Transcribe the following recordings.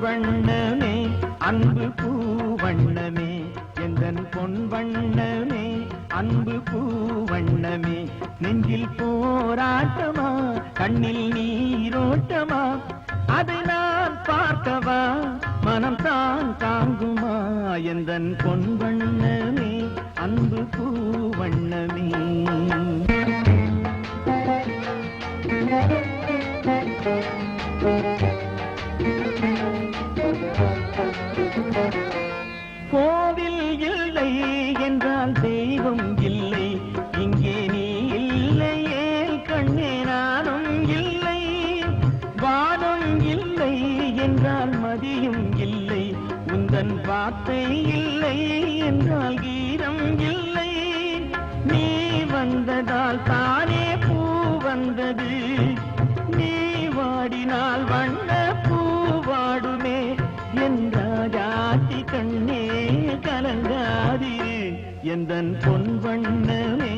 வண்ணமே அன்பு பூவண்ணமே எந்தன் பொன் வண்ணமே அன்பு பூவண்ணமே நெஞ்சில் போராட்டமா கண்ணில் நீரோட்டமா அதை நான் பார்க்கவா மனம் தான் தாங்குமா எந்தன் பொன் வண்ணமே அன்பு பூவண்ணமே கோவில் இல்லை என்றால் தெய்வம் இல்லை இங்கே நீ இல்லையே கண்ணே நானும் இல்லை வானம் இல்லை என்றால் மதியும் இல்லை உந்தன் வார்த்தை இல்லை என்றால் கீதம் இல்லை நீ வந்ததால் தானே பூ வந்தது நீ வாடினால் வண்ண பூ வாடுமே என்றாதி கண்ணே கலங்காதிரு எந்தன் பொன் வண்ணமே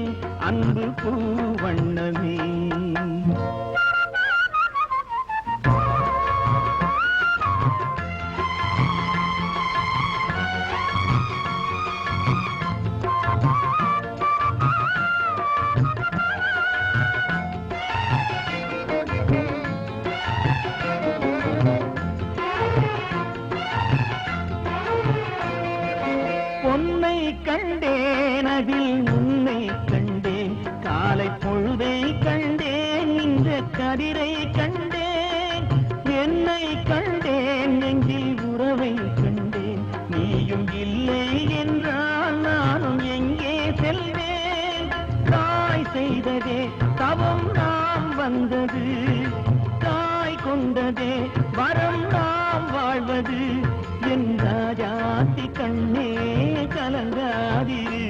அன்பு பூ வண்ணமே பொன்னை கண்டேன் அதில் உன்னை கண்டேன் காலை பொழுதை கண்டேன் இந்த கதிரை கண்டேன் என்னை கண்டேன் நெஞ்சில் உறவை கண்டேன் நீயும் இல்லை என்றால் நானும் எங்கே செல்வேன் தாய் செய்ததே தவம் நாம் வந்தது தாய் கொண்டதே வரம் நாம் வாழ்வது என் ராஜாத்தி கண்ணே கலங்காதிரு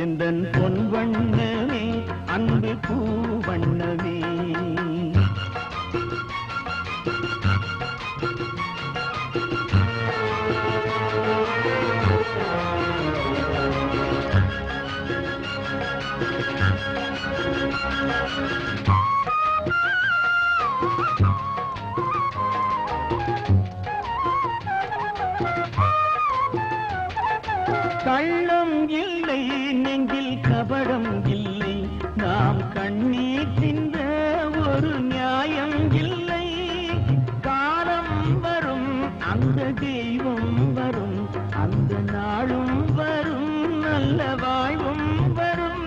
எந்தன் பொன் வண்ணமே அன்பு பூ வண்ணமே கள்ளம் இல்லை நெஞ்சில் கபடம் இல்லை நாம் கண்ணீர் சிந்த ஒரு நியாயம் இல்லை காலம் வரும் அந்த தெய்வம் வரும் அந்த நாளும் வரும் நல்ல வாழ்வும் வரும்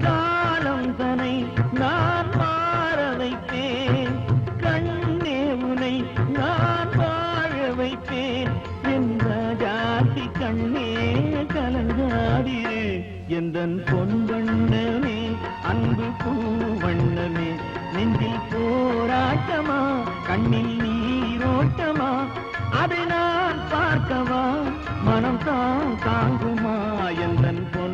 காலம் தனை நான் மாற வைப்பேன் கண்ணே உனை நான் வாழ வைப்பேன் என்ற ஜாதி கண்ணே கலங்காதிரு எந்தன் பொன் வண்ணமே அன்பு பூ வண்ணமே நெஞ்சில் போராட்டமா கண்ணில் நீரோட்டமா அதை நான் பார்க்கவா மனம் தான் தாங்குமா எந்தன் பொன்